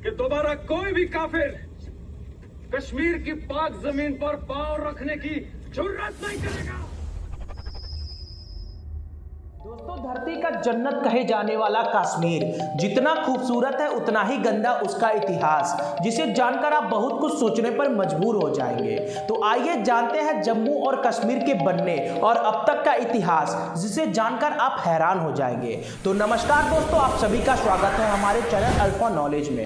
कि दोबारा कोई भी काफिर कश्मीर की पाक जमीन पर पांव रखने की जुर्रत नहीं करेगा। दोस्तों, धरती का जन्नत कहे जाने वाला कश्मीर जितना खूबसूरत है उतना ही गंदा उसका इतिहास, जिसे जानकर आप बहुत कुछ सोचने पर मजबूर हो जाएंगे। तो आइए जानते हैं जम्मू और कश्मीर के बनने और अब तक का इतिहास, जिसे जानकर आप हैरान हो जाएंगे। तो नमस्कार दोस्तों, आप सभी का स्वागत है हमारे चैनल अल्फा नॉलेज में।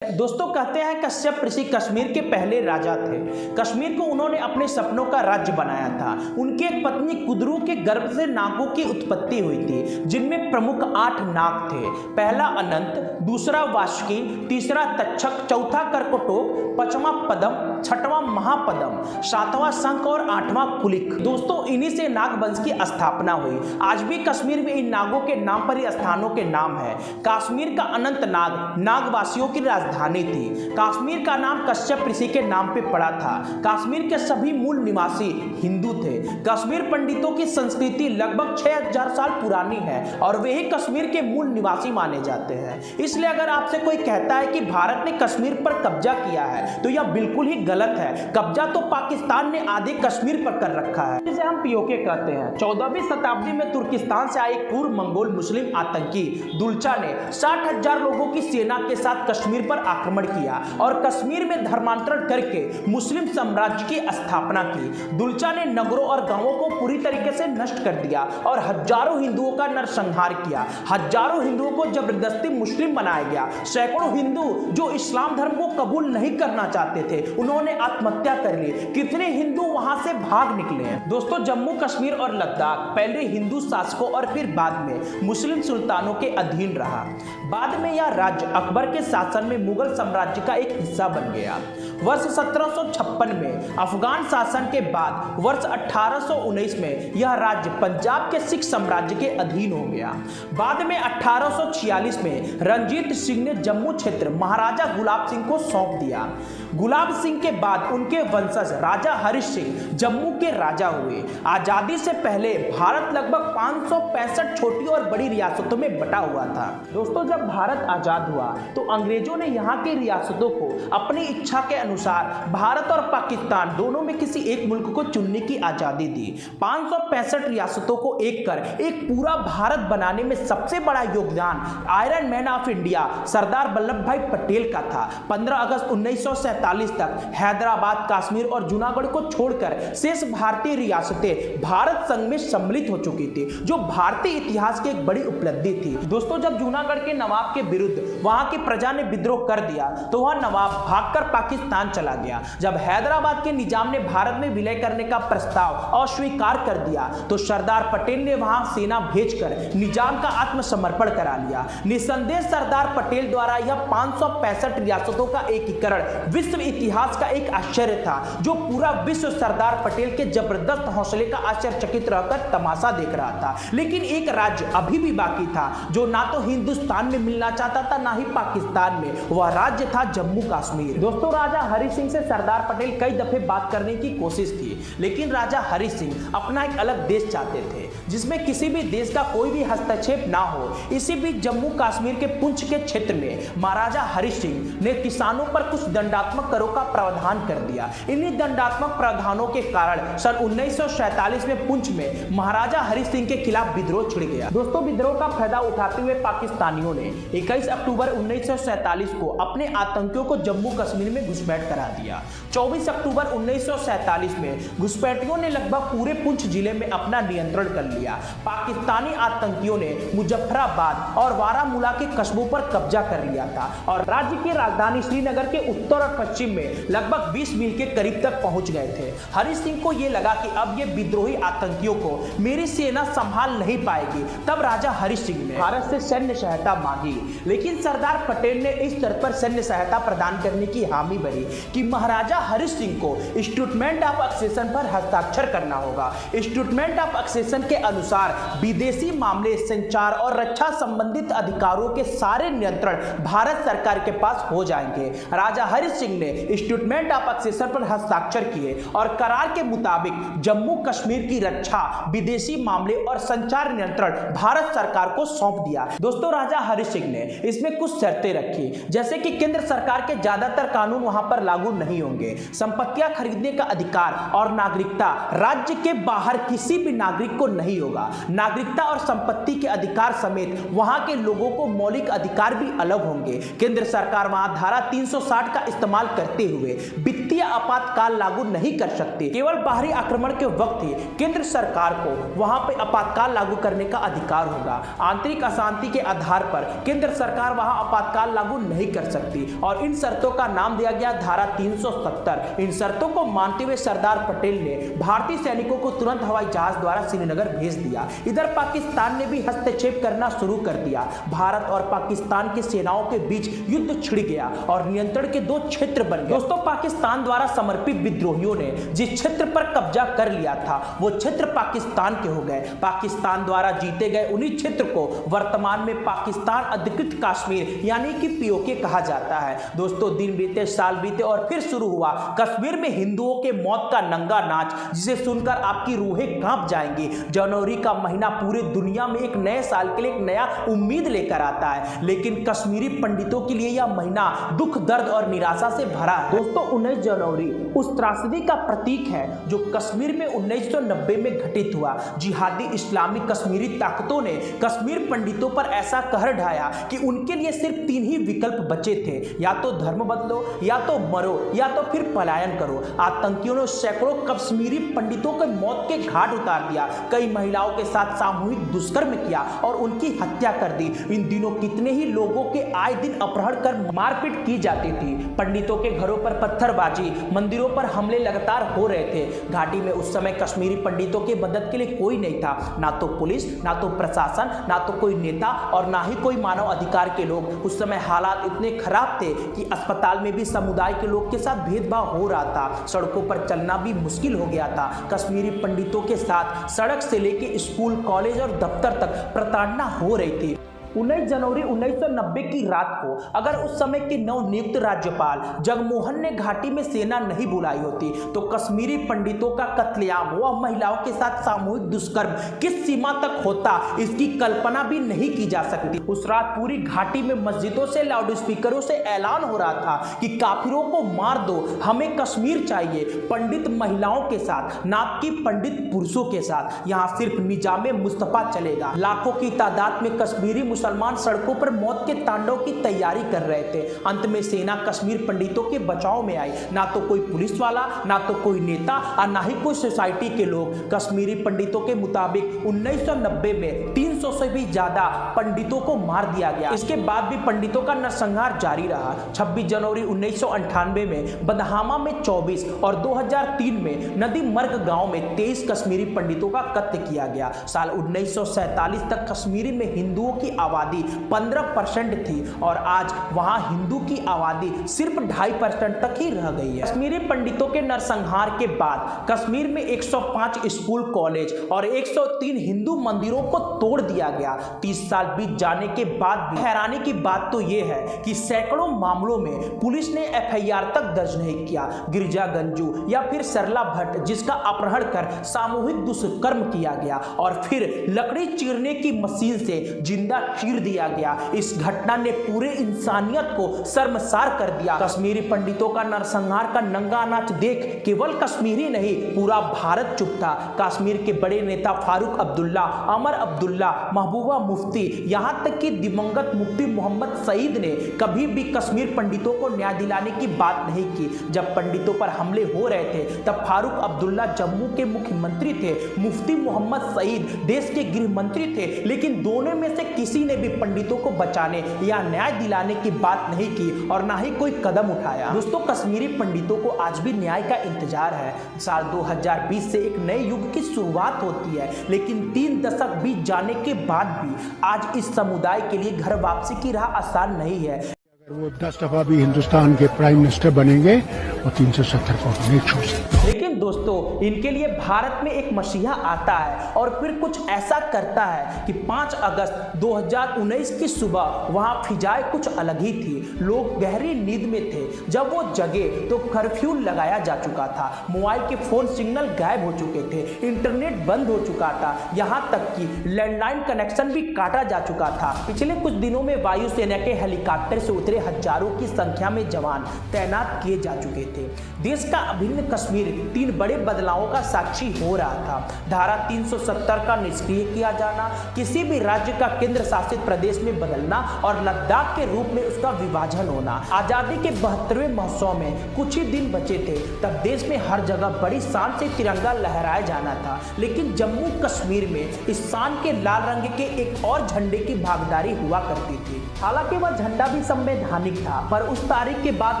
दोस्तों, कहते हैं कश्यप ऋषि कश्मीर के पहले राजा थे। कश्मीर को उन्होंने अपने सपनों का राज्य बनाया था। उनकी एक पत्नी कुदरू के गर्भ से नागों की उत्पत्ति हुई थी, जिनमें प्रमुख 8 नाग थे। पहला अनंत, दूसरा वासुकी, तीसरा तक्षक, चौथा कर्कटोक, 5वां पद्म, 6वां महापद्म, 7वां शंख और 8वां कुलिक। दोस्तों, इन्हीं से नाग वंश की स्थापना हुई। आज भी कश्मीर में इन नागों के नाम पर ही स्थानों के नाम है। कश्मीर का अनंतनाग नागवासियों की राजधानी थी। कश्मीर का नाम कश्यप ऋषि के नाम पे पड़ा था। कश्मीर के सभी मूल निवासी हिंदू थे। कश्मीर पंडितों की संस्कृति लगभग 6000 साल पुरानी है और वे ही कश्मीर के मूल निवासी माने जाते हैं। इसलिए अगर आपसे कोई कहता है कि भारत ने कश्मीर पर कब्जा किया है तो यह बिल्कुल ही गलत है। कब्जा तो पाकिस्तान ने आधे कश्मीर पर कर रखा है, जिसे हम पीओके कहते हैं। 14वीं शताब्दी में तुर्किस्तान से आए एक पूर्व मंगोल मुस्लिम आतंकी दुल्चा ने 60,000 लोगों की सेना के साथ कश्मीर पर आक्रमण किया और कश्मीर में धर्मांतरण करके मुस्लिम साम्राज्य की स्थापना की। दुल्चा ने नगरों और गांवों को पूरी तरीके से नष्ट कर दिया और हजारों हिंदुओं का नरसंहार किया। हजारों हिंदुओं को जबरदस्ती मुस्लिम बनाया गया। सैकड़ों हिंदू जो इस्लाम धर्म को कबूल नहीं करना चाहते थे, उन्होंने आत्महत्या कर ली। कितने हिंदू वहां से भाग निकले हैं। दोस्तों, जम्मू कश्मीर और लद्दाख पहले हिंदू शासकों और फिर बाद में मुस्लिम सुल्तानों के अधीन रहा। बाद में यह राज्य अकबर के शासन में मुगल साम्राज्य का एक हिस्सा बन गया। वर्ष 1756 में अफगान शासन के बाद वर्ष 1819 में यह राज्य पंजाब के सिख साम्राज्य के अधीन हो गया। बाद में 1846 में रंजीत सिंह ने जम्मू क्षेत्र महाराजा गुलाब सिंह को सौंप दिया। गुलाब सिंह के बाद उनके वंशज राजा हरीश सिंह जम्मू के राजा हुए। आजादी से पहले भारत लगभग 565 छोटी और बड़ी रियासतों में बटा हुआ था। दोस्तों, जब भारत आजाद हुआ तो अंग्रेजों ने यहाँ की रियासतों को अपनी इच्छा के अनुसार भारत और पाकिस्तान दोनों में किसी एक मुल्क को चुनने की आजादी दी। 565 रियासतों को एक कर एक पूरा भारत बनाने में सबसे बड़ा योगदान iron man of India Sardar Vallabh भाई पटेल का था। 15 अगस्त 1947 तक हैदराबाद, कश्मीर और जूनागढ़ को छोड़कर शेष भारतीय रियासतें भारत संघ में सम्मिलित हो चुकी थी, जो भारतीय इतिहास की एक बड़ी उपलब्धि थी। दोस्तों, जब जूनागढ़ के नवाब के विरुद्ध वहां की प्रजा ने विद्रोह कर दिया तो वह नवाब भागकर पाकिस्तान चला गया। जब हैदराबाद के निजाम ने भारत में विलय करने का प्रस्ताव अस्वीकार कर दिया तो सरदार पटेल ने वहां सेना भेजकर निजाम का आत्मसमर्पण करा लिया। निसंदेह सरदार पटेल द्वारा यह 565 रियासतों का एकीकरण विश्व इतिहास का एक आश्चर्य था, जो पूरा विश्व सरदार पटेल के जबरदस्त हौसले का आश्चर्यचकित रहकर तमाशा देख रहा था। लेकिन एक राज्य अभी भी बाकी था जो ना तो हिंदुस्तान में मिलना चाहता था ना ही पाकिस्तान में। वह राज्य था जम्मू कश्मीर। दोस्तों, राजा हरि सिंह से सरदार पटेल कई दफे बात करने की कोशिश की, लेकिन राजा हरि सिंह अपना एक अलग देश चाहते थे जिसमें किसी भी देश का कोई भी हस्तक्षेप ना हो। इसी बीच जम्मू कश्मीर के पुंछ के क्षेत्र में महाराजा हरि सिंह ने किसानों पर कुछ दंडात्मक करों का प्रावधान कर दिया। इन्हीं दंडात्मक प्रावधानों के कारण सन 1947 में पुंछ में महाराजा हरि सिंह के खिलाफ विद्रोह छिड़ गया। दोस्तों, विद्रोह का फायदा उठाते हुए पाकिस्तानियों ने 21 अक्टूबर 1947 को अपने आतंकियों को जम्मू कश्मीर में घुसपैठ करा दिया। 24 अक्टूबर 1947 में घुसपैठियों ने लगभग पूरे पुंछ जिले में अपना नियंत्रण कर लिया। पाकिस्तानी आतंकियों ने मुजफ्फराबाद और बारामूला के कस्बों पर कब्जा कर लिया था और राज्य की राजधानी श्रीनगर के उत्तर और पश्चिम में लगभग 20 मील के करीब तक पहुंच गए थे। हरि सिंह को यह लगा कि अब ये विद्रोही आतंकियों को मेरी सेना संभाल नहीं पाएगी। तब राजा हरि सिंह ने भारत से सैन्य सहायता मांगी, लेकिन सरदार पटेल ने इस शर्त पर सैन्य सहायता प्रदान करने की हामी भरी कि महाराजा हरि सिंह को इंस्ट्रूमेंट ऑफ एक्सेशन पर हस्ताक्षर करना होगा। इंस्ट्रूमेंट ऑफ एक्सेशन के अनुसार विदेशी मामले, संचार और रक्षा संबंधित अधिकारों के सारे नियंत्रण भारत सरकार के पास हो जाएंगे। राजा हरि सिंह ने इंस्ट्रूमेंट ऑफ एक्सेशन पर हस्ताक्षर किए और करार के मुताबिक जम्मू कश्मीर की रक्षा, विदेशी मामले और संचार नियंत्रण भारत सरकार को सौंप दिया। दोस्तों, राजा हरि सिंह ने इसमें कुछ शर्तें रखी, जैसे कि केंद्र सरकार के ज्यादातर कानून वहां पर लागू नहीं होंगे, संपत्तियां खरीदने का अधिकार और नागरिकता राज्य के बाहर किसी भी नागरिक को नहीं होगा। नागरिकता और संपत्ति के अधिकार समेत वहां के लोगों को मौलिक अधिकार भी अलग होंगे। केंद्र सरकार वहां धारा 360 का इस्तेमाल करते हुए वित्तीय आपातकाल लागू नहीं कर सकती। केवल बाहरी आक्रमण के वक्त ही केंद्र सरकार को वहां पर आपातकाल लागू करने का अधिकार होगा। आंतरिक अशांति के आधार पर केंद्र सरकार वहां आपातकाल लागू नहीं कर सकती और इन शर्तों का नाम दिया गया धारा 370। इन शर्तों को मानते हुए सरदार पटेल ने भारतीय सैनिकों को तुरंत हवाई जहाज द्वारा श्रीनगर भेज दिया। इधर पाकिस्तान ने भी हस्तक्षेप करना शुरू कर दिया। भारत और पाकिस्तान की सेनाओं के बीच युद्ध छिड़ गया और नियंत्रण के दो क्षेत्र बन गए। दोस्तों, पाकिस्तान द्वारा समर्पित विद्रोहियों ने जिस क्षेत्र पर कब्जा कर लिया था वो क्षेत्र पाकिस्तान के हो गए। पाकिस्तान द्वारा जीते गए उन्हीं क्षेत्र को वर्तमान में पाकिस्तान अधिकृत कश्मीर यानी कि पीओके कहा जाता है। दोस्तों, दिन बीते, साल बीते और फिर शुरू हुआ कश्मीर में हिंदुओं के मौत का नंगा नाच, जिसे सुनकर आपकी रूहें कांप जाएंगी। जनवरी का महीना पूरे दुनिया में एक नए साल के लिए एक नया उम्मीद लेकर आता है, लेकिन कश्मीरी पंडितों के लिए यह महीना दुख, दर्द और निराशा से भरा है। दोस्तों, 19 जनवरी उस त्रासदी का प्रतीक है जो कश्मीर में 1990 में घटित हुआ। जिहादी इस्लामी कश्मीरी ताकतों ने कश्मीर पंडितों पर ऐसा कहर ढाया कि उनके लिए सिर्फ 3 ही विकल्प बचे थे, या तो धर्म बदलो, या तो मरो, या तो फिर पलायन करो। आतंकियों ने सैकड़ों कश्मीरी पंडितों को मौत के घाट उतार दिया, कई महिलाओं के साथ सामूहिक दुष्कर्म किया और उनकी हत्या कर दी। इन दिनों कितने ही लोगों के आए दिन अपहरण कर मारपीट की जाती थी। पंडितों के घरों पर पत्थरबाजी, मंदिरों पर हमले लगातार हो रहे थे। घाटी में उस समय कश्मीरी पंडितों की मदद के लिए कोई नहीं था, ना तो पुलिस, ना तो प्रशासन, ना तो कोई नेता और ना ही कोई मानव अधिकार के लोग। उस समय हालात इतने खराब थे कि अस्पताल में भी समुदाय के लोग के साथ भेदभाव हो रहा था। सड़कों पर चलना भी मुश्किल हो गया था। कश्मीरी पंडितों के साथ सड़क से लेकर स्कूल, कॉलेज और दफ्तर तक प्रताड़ना हो रही थी। 19 जनवरी 1990 की रात को अगर उस समय के नवनियुक्त राज्यपाल जगमोहन ने घाटी में सेना नहीं बुलाई होती तो कश्मीरी पंडितों का कत्लेआम, वह महिलाओं के साथ सामूहिक दुष्कर्म किस सीमा तक होता, इसकी कल्पना भी नहीं की जा सकती। उस रात पूरी घाटी में मस्जिदों से, लाउड स्पीकरों से ऐलान हो रहा था कि काफिरों को मार दो, हमें कश्मीर चाहिए, पंडित महिलाओं के साथ, ना कि पंडित पुरुषों के साथ। यहाँ सिर्फ निजामे मुस्तफा चलेगा। लाखों की तादाद में कश्मीरी मुसलमान सड़कों पर मौत के तांडव की तैयारी कर रहे थे। अंत में सेना कश्मीर पंडितों के बचाव में आई। ना तो कोई पुलिस वाला, ना तो कोई नेता और ना ही कोई सोसाइटी के लोग। कश्मीरी पंडितों के मुताबिक 1990 में 300 से भी ज्यादा पंडितों को मार दिया गया। इसके बाद भी पंडितों का नरसंहार जारी रहा। 26 जनवरी 1998 में बदहामा में 24 और 2003 में नदी मर्ग गांव में 23 कश्मीरी पंडितों का कत्ल किया गया। साल 1947 तक कश्मीरी में हिंदुओं की आबादी 15% थी और आज वहां हिंदू की आबादी सिर्फ 2.5% तक ही रह गई है। कश्मीरी पंडितों के नरसंहार के बाद कश्मीर में 105 स्कूल, कॉलेज और 103 हिंदू मंदिरों को तोड़ दिया गया। 30 साल बीत जाने के बाद भी हैरानी की बात तो यह है कि सैकड़ों मामलों में पुलिस ने FIR तक दर्ज नहीं किया। गिरिजा गंजू या फिर सरला भट्ट, जिसका अपहरण कर सामूहिक दुष्कर्म किया गया और फिर लकड़ी चीरने की मशीन से जिंदा चीर दिया गया। इस घटना ने पूरे इंसानियत को शर्मसार कर दिया। कश्मीरी पंडितों का नरसंहार का नंगा नाच देख केवल कश्मीरी नहीं, पूरा भारत चुप था। कश्मीर के बड़े नेता फारूक अब्दुल्ला, अमर अब्दुल्ला, महबूबा मुफ्ती, यहां तक कि दिवंगत मुफ्ती मोहम्मद सईद ने कभी भी कश्मीर पंडितों को न्याय दिलाने की बात नहीं की। जब पंडितों पर हमले हो रहे थे तब फारूक अब्दुल्ला जम्मू के मुख्यमंत्री थे, मुफ्ती मोहम्मद सईद देश के गृह मंत्री थे, लेकिन दोनों में से किसी ने भी पंडितों को बचाने या न्याय दिलाने की बात नहीं की और ना ही कोई कदम उठाया। दोस्तों, कश्मीरी पंडितों को आज भी न्याय का इंतजार है। साल 2020 से एक नए युग की शुरुआत होती है, लेकिन 3 दशक बीत जाने के बाद भी आज इस समुदाय के लिए घर वापसी की राह आसान नहीं है। अगर वो 10 दफा भी हिंदुस्तान के प्राइम मिनिस्टर बनेंगे वो 370 को नहीं छोड़ सकते। लेकिन दोस्तों इनके लिए भारत में एक मसीहा आता है और फिर कुछ ऐसा करता है कि 5 अगस्त 2019 की सुबह वहां फिजाएं कुछ अलग ही थी। लोग गहरी नींद में थे। जब वो जगे तो कर्फ्यू लगाया जा चुका था, मोबाइल के फोन सिग्नल गायब हो चुके थे, इंटरनेट बंद हो चुका था, यहां तक कि लैंडलाइन कनेक्शन भी काटा जा चुका था। पिछले कुछ दिनों में वायुसेना के हेलीकॉप्टर से उतरे हजारों की संख्या में जवान तैनात किए जा चुके थे। देश का अभिन्न कश्मीर 3 बड़े बदलावों का साक्षी हो रहा था। धारा 370 का निष्क्रिय किया जाना, किसी भी राज्य का केंद्र शासित प्रदेश में बदलना और लद्दाख के रूप में उसका विभाजन होना। आजादी के 72वें महोत्सव में कुछ ही दिन बचे थे, तब देश में हर जगह बड़ी शान से तिरंगा लहराया जाना था। लेकिन जम्मू कश्मीर में इस शान के लाल रंग के एक और झंडे की भागीदारी हुआ करती थी। हालांकि वह झंडा भी संवैधानिक था, पर उस तारीख के बाद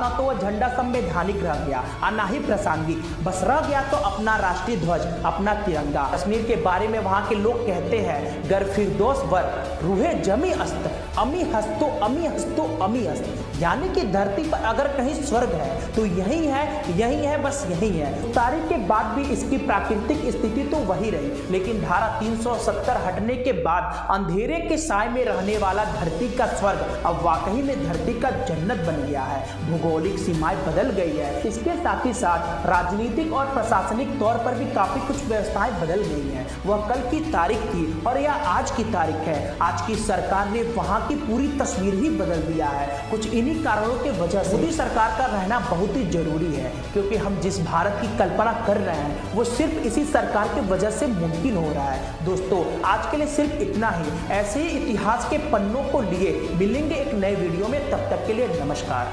ना तो वह झंडा संवैधानिक रह गया और ना ही प्रासंगिक, बस रह गया तो अपना राष्ट्रीय ध्वज, अपना तिरंगा। कश्मीर के बारे में वहां के लोग कहते हैं, गर फिरदौस वर रूहे जमी अस्त अमी हस्तो अमी हस्तो अमी हस्त, यानी कि धरती पर अगर कहीं स्वर्ग है तो यही है, बस यही है। तारीख के बाद भी इसकी प्राकृतिक स्थिति तो वही रही, लेकिन धारा 370 हटने के बाद अंधेरे के साए में रहने वाला धरती का स्वर्ग अब वाकई में धरती का जन्नत बन गया है। भौगोलिक सीमाएं बदल गई है, इसके साथ ही साथ राजनीतिक और प्रशासनिक तौर पर भी काफी कुछ व्यवस्थाएं बदल गई हैं। वह कल की तारीख थी और यह आज की तारीख है। आज की सरकार ने वहां की पूरी तस्वीर ही बदल दिया है। कुछ इन्हीं कारणों के वजह से मोदी सरकार का रहना बहुत ही जरूरी है, क्योंकि हम जिस भारत की कल्पना कर रहे हैं वो सिर्फ इसी सरकार की वजह से मुमकिन हो रहा है। दोस्तों आज के लिए सिर्फ इतना ही। ऐसे ही इतिहास के पन्नों को लिए मिलेंगे एक नए वीडियो में, तब तक के लिए नमस्कार।